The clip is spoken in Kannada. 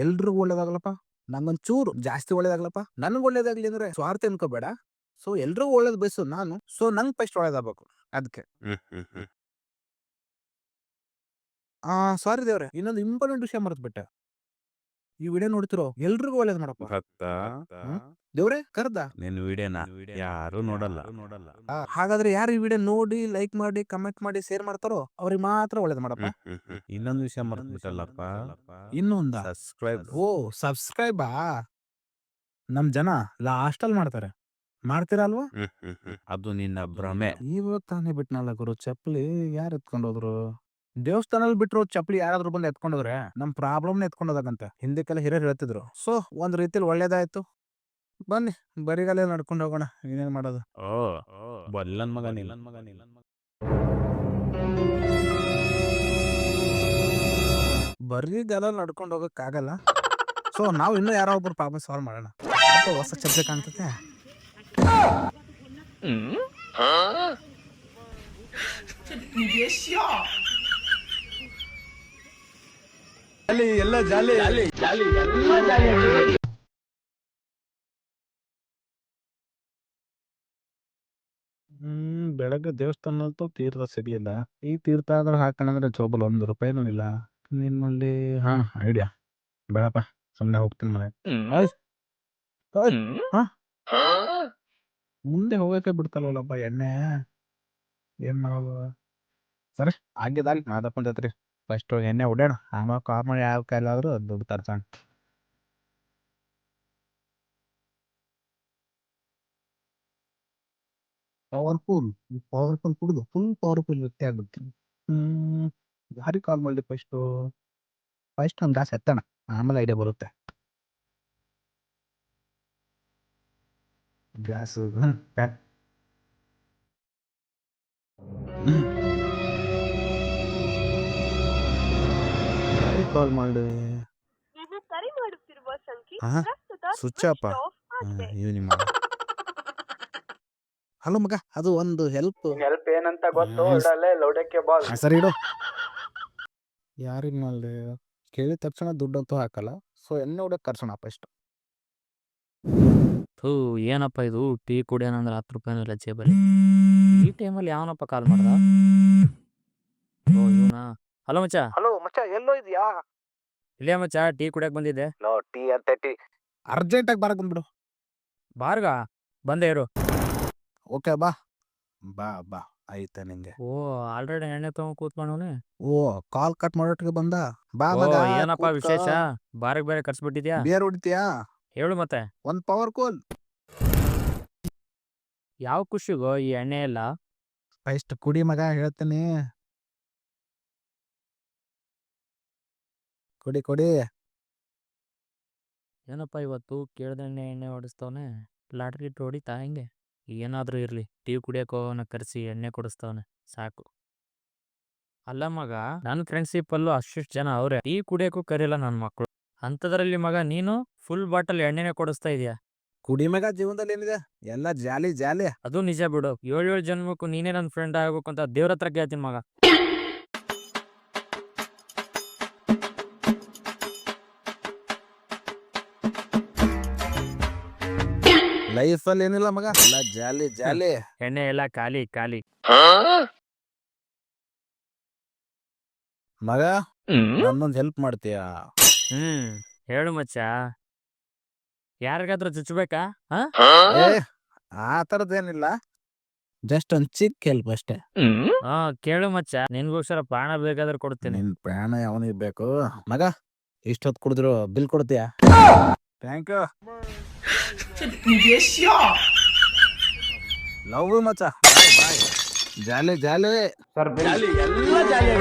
ಎಲ್ರಿಗೂ ಒಳ್ಳೇದಾಗ್ಲಪ್ಪ, ನಂಗೊಂಚೂರು ಜಾಸ್ತಿ ಒಳ್ಳೇದಾಗ್ಲಪ್ಪ, ನನ್ಗೆ ಒಳ್ಳೇದಾಗ್ಲಿ ಅಂದ್ರೆ ಸ್ವಾರ್ಥ ಅನ್ಕೋಬೇಡ. ಸೊ ಎಲ್ರಿಗೂ ಒಳ್ಳೇದ್ ಬಯಸು ನಾನು. ಸೊ ನಂಗೆ ಫಸ್ಟ್ ಒಳ್ಳೇದಾಗಬೇಕು ಅದಕ್ಕೆ. ಸಾರಿ ದೇವ್ರೆ, ಇನ್ನೊಂದು ಇಂಪಾರ್ಟೆಂಟ್ ವಿಷಯ ಮರೆತ್ಬಿಟ್ಟೆ. ಈ ವಿಡಿಯೋ ನೋಡ್ತಿರೋ ಎಲ್ರಿಗೂ ಒಳ್ಳೇದ್ ಮಾಡಪ್ಪ. ಭಕ್ತ, ದೇವ್ರೆ ಕರ್ದ ನಿನ್ ವಿಡಿಯೋನ ಯಾರು ನೋಡಲ್ಲ. ಹಾಗಾದ್ರೆ ಯಾರು ಈ ವಿಡಿಯೋ ನೋಡಿ ಲೈಕ್ ಮಾಡಿ ಕಮೆಂಟ್ ಮಾಡಿ ಶೇರ್ ಮಾಡ್ತಾರೋ ಅವ್ರಿಗೆ ಮಾತ್ರ ಒಳ್ಳೇದ್ ಮಾಡಪ್ಪ. ಇನ್ನೊಂದು ವಿಷಯ ಮರ್ತ್ಬಿಟ್ಟಲ್ಲಪ್ಪ, ಇನ್ನೊಂದ ಸಬ್ಸ್ಕ್ರೈಬ್. ಓ ಸಬ್ಸ್ಕ್ರೈಬಾ ನಮ್ ಜನ ಲಾಸ್ಟಲ್ಲಿ ಮಾಡ್ತಾರೆ, ಮಾಡ್ತೀರಾ ಅಲ್ವಾ? ಅದು ನಿನ್ನ ಭ್ರಮೆ. ಇವಾಗ ತಾನೇ ಬಿಟ್ನಲ್ಲ ಗುರು ಚಪ್ಪಲಿ, ಯಾರು ಎತ್ಕೊಂಡೋದ್ರು? ದೇವಸ್ಥಾನದಲ್ಲಿ ಬಿಟ್ರು ಚಪ್ಪಲಿ ಯಾರಾದ್ರೂ ಬಂದು ಎತ್ಕೊಂಡೋದ್ರೆ ನಮ್ ಪ್ರಾಬ್ಲಮ್ನ ಎತ್ಕೊಂಡೋದಾಗಂತೆ ಹಿಂದಕ್ಕೆಲ್ಲ ಹಿರಿಯರು ಹೇಳ್ತಿದ್ರು. ಸೊ ಒಂದ್ ರೀತಿಲಿ ಒಳ್ಳೇದಾಯ್ತು. ಬನ್ನಿ ಬರಿಗಾಲೇ ನಡ್ಕೊಂಡು ಹೋಗೋಣ, ಏನೇನ್ ಮಾಡೋದು. ಓ ಬಲ್ಲನ್ ಮಗ ನೀನ್. ಬರಿಗಾಲ ನಡ್ಕೊಂಡು ಹೋಗಕ್ ಆಗಲ್ಲ. ಸೊ ನಾವು ಇನ್ನೂ ಯಾರೋ ಒಬ್ರು ಪ್ರಾಬ್ಲಮ್ ಸಾಲ್ವ್ ಮಾಡೋಣ. ಹೊಸ ಚಪ್ಪಲಿ ಕಾಣ್ತದೆ. ಬೆಳಗ್ಗೆ ದೇವಸ್ಥಾನದ ತೀರ್ಥ ಸರಿಯಿಲ್ಲ. ಈ ತೀರ್ಥ ಆದ್ರೆ ಹಾಕೋಣಂದ್ರೆ ಜೋಬಲ್ ₹1 ಇಲ್ಲ. ನಿಮ್ಮಲ್ಲಿ ಐಡಿಯಾ ಬೇಡಪ್ಪ, ಸುಮ್ಮನೆ ಹೋಗ್ತೀನಿ ಮನೆ. ಮುಂದೆ ಹೋಗಕ್ಕೆ ಬಿಡ್ತಲ್ವಲ್ಲಪ್ಪ ಎಣ್ಣೆ, ಏನ್ ಮಾಡೋದು? ಸರಿ ಆಗಿದ್ದಾಗಿ ಮಾದಪ್ಪಂತೈತ್ರಿ. ಫಸ್ಟ್ ಎಣ್ಣೆ ಹೊಡ್ಯಾಣ, ಆಮೇಲೆ ಕಾರ್ ಮಾಡಿ ಯಾವ ಕೈಲಾದ್ರೂ ದುಡ್ಡು ತರ್ಸೋಣ. ಪವರ್ಫುಲ್ ಕುಡಿದು ಫುಲ್ ಪವರ್ಫುಲ್ ವ್ಯಕ್ತಿ ಆಗ್ಬಿಡ್ತೀನಿ. ಯಾರಿಗೆ ಕಾಲ್ ಮಾಡಲಿ ಫಸ್ಟ್ ಒಂದು ಗ್ಲಾಸ್ ಎತ್ತಣ, ಆಮೇಲೆ ಐಡಿಯಾ ಬರುತ್ತೆ. ಗ್ಲಾಸು ಕಾಲ್ ಮಾಡಿ. Switch off. ಹಲೋ ಮಗ, ಅದು ಒಂದು ಹೆಲ್ಪ್ ಏನಂತ ಗೊತ್ತು? ಇಡಲೇ ಲೌಡಕ್ಕೆ ಬಾಲ್. ಸರಿ ಇಡು. ಯಾರಿಗ್ ಮಾಡ್ಲಿ? ಕೇಳಿದ ತಕ್ಷಣ ದುಡ್ಡಂತೂ ಹಾಕಲ್ಲ. ಸೊ ಎಣ್ಣೆ ಹೊಡಕ್ ಕರ್ಸೋಣ ಫಸ್ಟ್. ಏನಪ್ಪ ಇದು, ಟೀ ಕುಡಿಯೋಣಂದ್ರೆ ₹10 ರಜೆ ಬರೀ. ಈ ಟೈಮಲ್ಲಿ ಯಾವನಪ್ಪ ಕಾಲ್ ಮಾಡ್ದ? ಓ ಇವನಾ? ಹಲೋ ಮಚ್ಚ. ಹಲೋ ಮಚ್ಚ, ಎಲ್ಲೋ ಇದೆಯಾ? ಇಲ್ಲೇ ಮಚ್ಚ, ಟೀ ಕುಡಿಯಕ್ ಬಂದಿದ್ದೆ. ನೋ ಟೀ ಅಂತ ಟೀ. ಅರ್ಜೆಂಟಾಗಿ ಬರಕ್ ಬಂದ್ಬಿಡು. ಬಾರ್ಗ ಬಂದೆ ಇರು. ಓಕೆ ಬಾ ಬಾ ಬಾ ಆಯ್ತಾ ನಿಂಗೆ. ಓ ಆಲ್ರೆಡಿ ಎಣ್ಣೆ ತಗೊಂಡ್ ಕೂತ್ಕೊಂಡವನೆ. ಓ ಕಾಲ್ ಕಟ್ ಮಾಡೋಟಿಗೆ ಬಂದ. ಬಾ ಓ ಮಗ, ಏನಪ್ಪ ಕೂತ್ಕೋ. ವಿಶೇಷ? ಬಾರ್ಗ್ ಬೇರೆ ಕರ್ಸ್ಬಿಟ್ಟಿದ್ಯಾ? ಬೇರ್ ಹೊಡಿತೀಯಾ? ಹೇಳು ಮತ್ತೆ. ಒಂದ್ ಪವರ್ ಕೂಲ್. ಯಾವ ಖುಷಿಗೋ ಈ ಎಣ್ಣೆ ಎಲ್ಲ? ಫಸ್ಟ್ ಕುಡಿ ಮಗ, ಹೇಳ್ತೀನಿ. ಕುಡಿ ಕುಡಿ. ಏನಪ್ಪ ಇವತ್ತು ಕೇಳ್ದೆಣ್ಣೆ ಎಣ್ಣೆ ಹೊಡಿಸ್ತವನೆ. ಲಾಟ್ರಿ ಇಟ್ಟು ಹೊಡಿತಾ ಹೆಂಗೆ? ಏನಾದ್ರೂ ಇರ್ಲಿ, ಟೀ ಕುಡಿಯಕ್ಕೆ ಹೋಗೋನ ಕರೆಸಿ ಎಣ್ಣೆ ಕೊಡಿಸ್ತವನೆ, ಸಾಕು. ಅಲ್ಲ ಮಗ, ನನ್ನ ಫ್ರೆಂಡ್ಶಿಪ್ಪಲ್ಲೂ ಅಷ್ಟಿಷ್ಟು ಜನ ಅವ್ರೆ, ಟೀ ಕುಡಿಯೋಕ್ಕೂ ಕರಿಯಲ್ಲ ನನ್ನ ಮಕ್ಕಳು. ಅಂಥದ್ರಲ್ಲಿ ಮಗ ನೀನು ಫುಲ್ ಬಾಟಲ್ ಎಣ್ಣೆನೆ ಕೊಡಿಸ್ತಾ ಇದೀಯ. ಕುಡಿ ಮಗ, ಜೀವನದಲ್ಲಿ ಏನಿದೆ ಎಲ್ಲ ಜಾಲಿ ಜಾಲಿ. ಅದು ನಿಜ ಬಿಡು. 7 ಜನ್ಮಕ್ಕೂ ನೀನೇ ನನ್ನ ಫ್ರೆಂಡ್ ಆಗ್ಬೇಕು ಅಂತ ದೇವ್ರ ಹತ್ರ ಕೇಳ್ತೀನಿ ಮಗ. ಲೈಫಲ್ಲಿ ಏನಿಲ್ಲ ಮಗ, ಎಲ್ಲ ಜಾಲಿ ಜಾಲಿ. ಎಣ್ಣೆ ಎಲ್ಲ ಖಾಲಿ ಖಾಲಿ. ಮಗ ನನ್ನೊಂದ್ ಹೆಲ್ಪ್ ಮಾಡ್ತೀಯಾ? ಹೇಳು ಮಚ್ಚ. ಯಾರಿಗಾದ್ರೂ ಚುಚ್ಚಬೇಕಾ? ಏ ಆ ತರದೇನಿಲ್ಲ, ಜಸ್ಟ್ ಒಂದ್ ಚಿಕ್ಕ ಹೆಲ್ಪ್ ಅಷ್ಟೇ. ಕೇಳು ಮಚ್ಚ, ನಿನ್ಗೋಸ್ಕರ ಪ್ರಾಣ ಬೇಕಾದ್ರೆ ಕೊಡ್ತೀನಿ. ನಿನ್ ಪ್ರಾಣ ಯಾವನಿಗೆ ಬೇಕು ಮಗ? ಇಷ್ಟೊತ್ತು ಕುಡಿದ್ರು ಬಿಲ್ ಕೊಡ್ತೀಯಾ? Thank you. ಲವ್ ಮಚ್ಚ, ಬಾಯ್ ಬಾಯ್. ಜಾಲಿ ಜಾಲಿ. ಸರ್ ಜಾಲಿ, ಎಲ್ಲ ಜಾಲಿ.